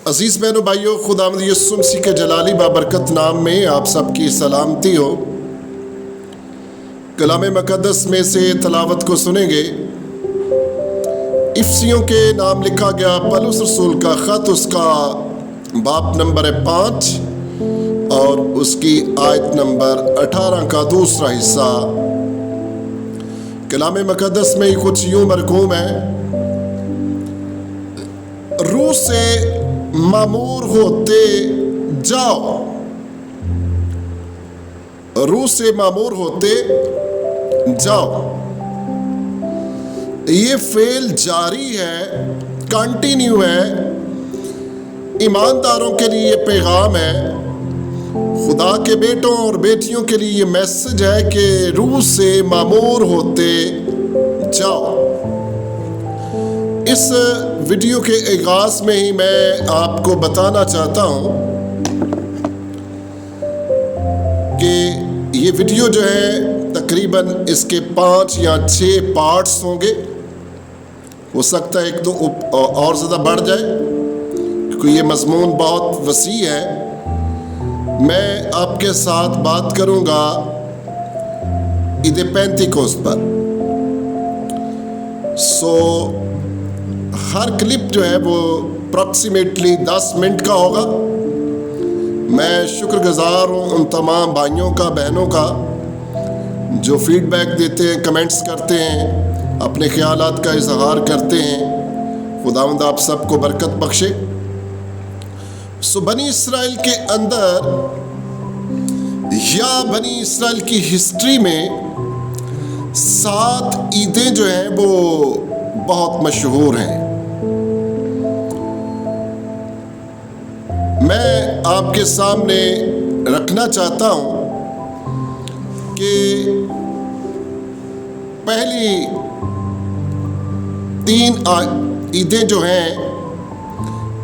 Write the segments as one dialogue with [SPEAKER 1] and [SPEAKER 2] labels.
[SPEAKER 1] عزیز بہنوں بھائیوں، خداوند یسوع مسیح کے جلالی بابرکت نام میں آپ سب کی سلامتی ہو۔ کلام مقدس میں سے تلاوت کو سنیں گے۔ افسیوں کے نام لکھا گیا پولس رسول کا خط، اس کا باب نمبر 5 اور اس کی آیت نمبر 18 کا دوسرا حصہ۔ کلام مقدس میں کچھ یوں مرقوم ہے: روح سے معمور ہوتے جاؤ، روح سے معمور ہوتے جاؤ۔ یہ فعل جاری ہے، کنٹینیو ہے۔ ایمانداروں کے لیے یہ پیغام ہے، خدا کے بیٹوں اور بیٹیوں کے لیے یہ میسج ہے کہ روح سے معمور ہوتے جاؤ۔ اس ویڈیو کے آغاز میں ہی میں آپ کو بتانا چاہتا ہوں کہ یہ ویڈیو جو ہے تقریباً اس کے 5 یا 6 پارٹس ہوں گے۔ ہو سکتا ہے 1-2 اور زیادہ بڑھ جائے، کیونکہ یہ مضمون بہت وسیع ہے۔ میں آپ کے ساتھ بات کروں گا عید پینتیکوست پر۔ ہر کلپ جو ہے وہ اپروکسیمیٹلی 10 منٹ کا ہوگا۔ میں شکر گزار ہوں ان تمام بھائیوں کا، بہنوں کا جو فیڈ بیک دیتے ہیں، کمنٹس کرتے ہیں، اپنے خیالات کا اظہار کرتے ہیں۔ خداوند آپ سب کو برکت بخشے۔ بنی اسرائیل کے اندر یا بنی اسرائیل کی ہسٹری میں 7 عیدیں جو ہیں وہ بہت مشہور ہیں۔ میں آپ کے سامنے رکھنا چاہتا ہوں کہ پہلی 3 عیدیں جو ہیں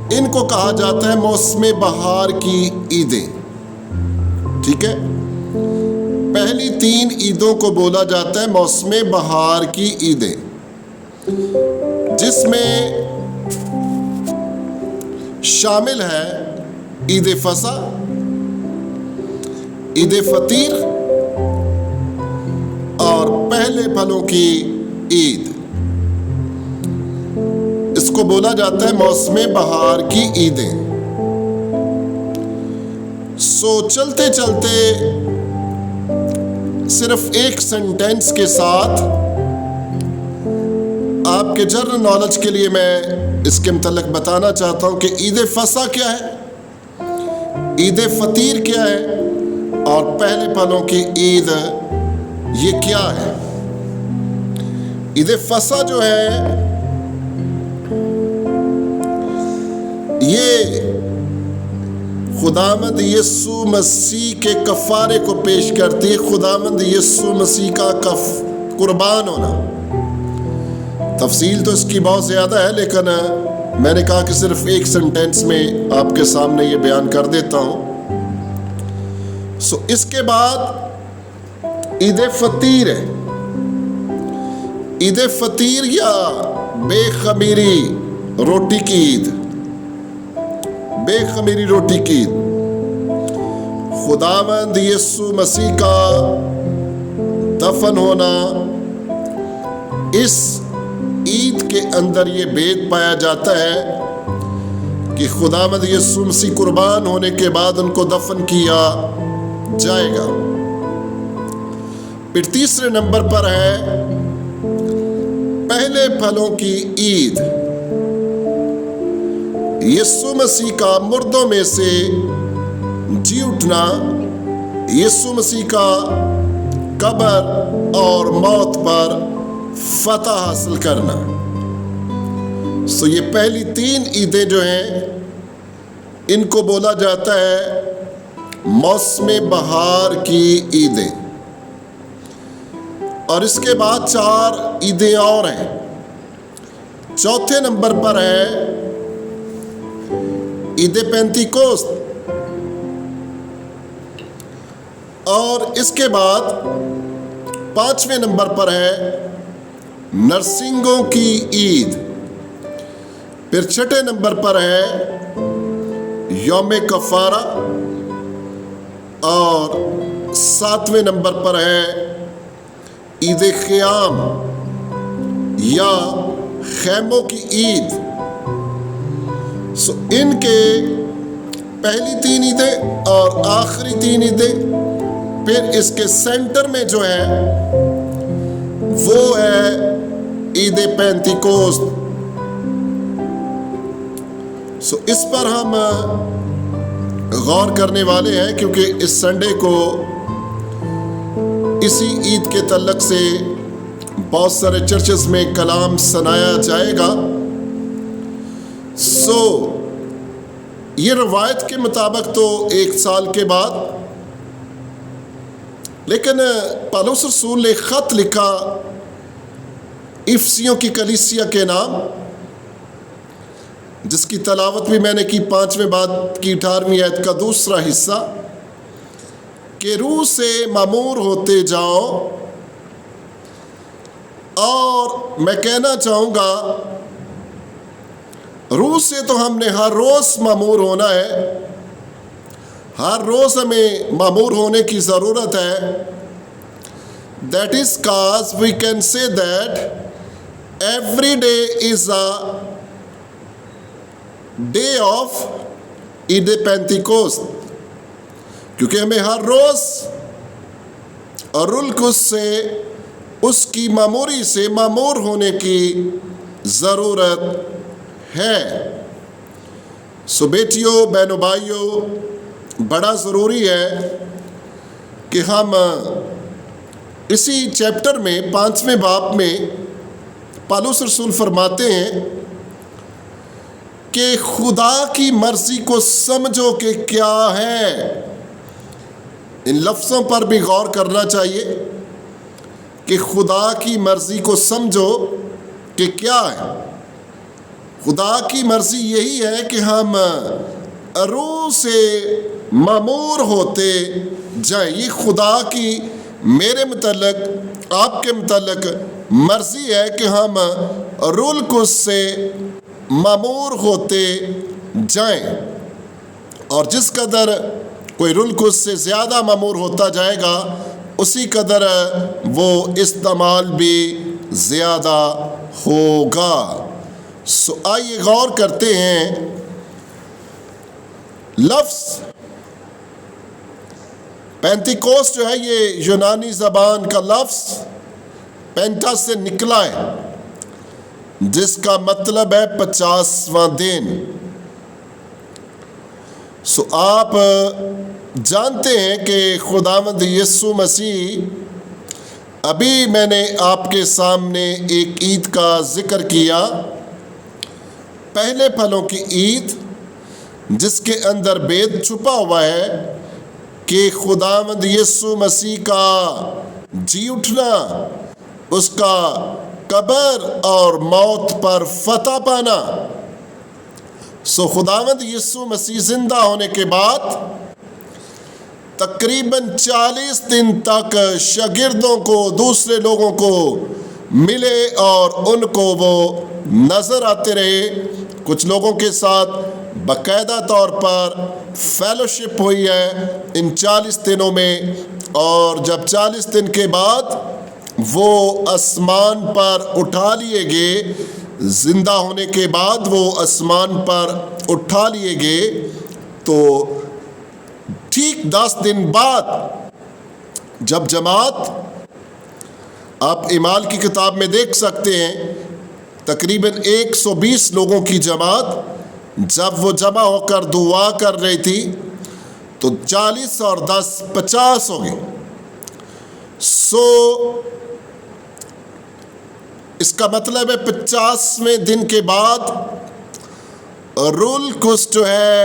[SPEAKER 1] ان کو کہا جاتا ہے موسم بہار کی عیدیں، ٹھیک ہے؟ پہلی 3 عیدوں کو بولا جاتا ہے موسم بہار کی عیدیں، جس میں شامل ہے عید فصح، عید فطیر اور پہلے پھلوں کی عید۔ اس کو بولا جاتا ہے موسم بہار کی عیدیں۔ چلتے چلتے صرف ایک سینٹینس کے ساتھ آپ کے جنرل نالج کے لیے میں اس کے متعلق بتانا چاہتا ہوں کہ عید فصح کیا ہے، عید فطیر کیا ہے، اور پہلے پھلوں کی عید یہ کیا ہے۔ عید فصح جو ہے یہ خداوند یسوع مسیح کے کفارے کو پیش کرتی ہے، خداوند یسوع مسیح کا قربان ہونا۔ تفصیل تو اس کی بہت زیادہ ہے، لیکن میں نے کہا کہ صرف ایک سینٹینس میں آپ کے سامنے یہ بیان کر دیتا ہوں۔ اس کے بعد عید فطیر ہے۔ عید فطیر یا بے خمیری روٹی کی عید، بے خمیری روٹی کی عید۔ خداوند یسوع مسیح کا دفن ہونا، اس عید کے اندر یہ بھید پایا جاتا ہے کہ خداوند یسوع مسیح قربان ہونے کے بعد ان کو دفن کیا جائے گا۔ پھر تیسرے نمبر پر ہے پہلے پھلوں کی عید۔ یسوع مسیح کا مردوں میں سے جی اٹھنا، یسوع مسیح کا قبر اور موت پر فتح حاصل کرنا۔ یہ پہلی 3 عیدیں جو ہیں ان کو بولا جاتا ہے موسم بہار کی عیدیں۔ اور اس کے بعد 4 عیدیں اور ہیں۔ چوتھے نمبر پر ہے عید پینتیکوست، اور اس کے بعد 5ویں نمبر پر ہے نرسنگوں کی عید۔ پھر 6 نمبر پر ہے یوم کفارہ، اور 7ویں نمبر پر ہے عید قیام یا خیموں کی عید۔ ان کے پہلی 3 عیدیں اور آخری 3 عیدیں، پھر اس کے سینٹر میں جو ہے وہ ہے عید پینتیکوست۔ اس پر ہم غور کرنے والے ہیں، کیونکہ اس سنڈے کو اسی عید کے تعلق سے بہت سارے چرچز میں کلام سنایا جائے گا۔ یہ روایت کے مطابق تو 1 سال کے بعد، لیکن پالوس رسول نے خط لکھا افسیوں کی کلیسیا کے نام، جس کی تلاوت بھی میں نے کی 5ویں باب کی 18ویں آیت کا دوسرا حصہ، کہ روح سے معمور ہوتے جاؤ۔ اور میں کہنا چاہوں گا روح سے تو ہم نے ہر روز معمور ہونا ہے، ہر روز ہمیں معمور ہونے کی ضرورت ہے۔ That is cause we can say that every day is a day of Eid Pentecost، کیونکہ ہمیں ہر روز رول القدس سے، اس کی معموری سے معمور ہونے کی ضرورت ہے۔ بیٹیوں، بہنوں، بھائیوں، بڑا ضروری ہے کہ ہم اسی چیپٹر میں 5ویں باب میں پالوس رسول فرماتے ہیں کہ خدا کی مرضی کو سمجھو کہ کیا ہے۔ ان لفظوں پر بھی غور کرنا چاہیے کہ خدا کی مرضی کو سمجھو کہ کیا ہے۔ خدا کی مرضی یہی ہے کہ ہم روح سے معمور ہوتے جائیں۔ یہ خدا کی میرے متعلق، آپ کے متعلق مرضی ہے کہ ہم روح القدس سے معمور ہوتے جائیں، اور جس قدر کوئی روح القدس سے زیادہ معمور ہوتا جائے گا، اسی قدر وہ استعمال بھی زیادہ ہوگا۔ آئیے غور کرتے ہیں۔ لفظ پینتیکوسٹ جو ہے، یہ یونانی زبان کا لفظ پینٹا سے نکلا ہے، جس کا مطلب ہے 50واں دن۔ آپ جانتے ہیں کہ خداوند یسوع مسیح، ابھی میں نے آپ کے سامنے ایک عید کا ذکر کیا، پہلے پھلوں کی عید، جس کے اندر بید چھپا ہوا ہے کہ خداوند یسوع مسیح کا جی اٹھنا، اس کا قبر اور موت پر فتح پانا۔ خداوند یسوع مسیح زندہ ہونے کے بعد تقریباً 40 دن تک شاگردوں کو، دوسرے لوگوں کو ملے اور ان کو وہ نظر آتے رہے۔ کچھ لوگوں کے ساتھ باقاعدہ طور پر فیلوشپ ہوئی ہے ان 40 دنوں میں، اور جب 40 دن کے بعد وہ آسمان پر اٹھا لیے گئے، زندہ ہونے کے بعد وہ آسمان پر اٹھا لیے گئے، تو ٹھیک 10 دن بعد جب جماعت، آپ اعمال کی کتاب میں دیکھ سکتے ہیں، تقریباً 120 لوگوں کی جماعت جب وہ جمع ہو کر دعا کر رہی تھی، تو 40 اور 10 50 ہو گئے۔ اس کا مطلب ہے 50ویں دن کے بعد روح القدس جو ہے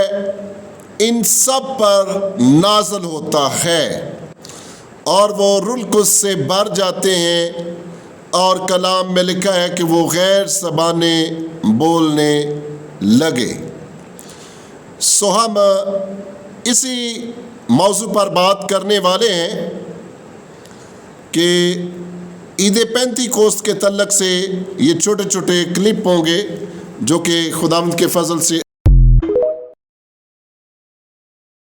[SPEAKER 1] ان سب پر نازل ہوتا ہے، اور وہ روح القدس سے بھر جاتے ہیں، اور کلام میں لکھا ہے کہ وہ غیر زبانیں بولنے لگے۔ ہم اسی موضوع پر بات کرنے والے ہیں کہ عید پینتیکوست کے تعلق سے یہ چھوٹے چھوٹے کلپ ہوں گے جو کہ خداوند کے فضل سے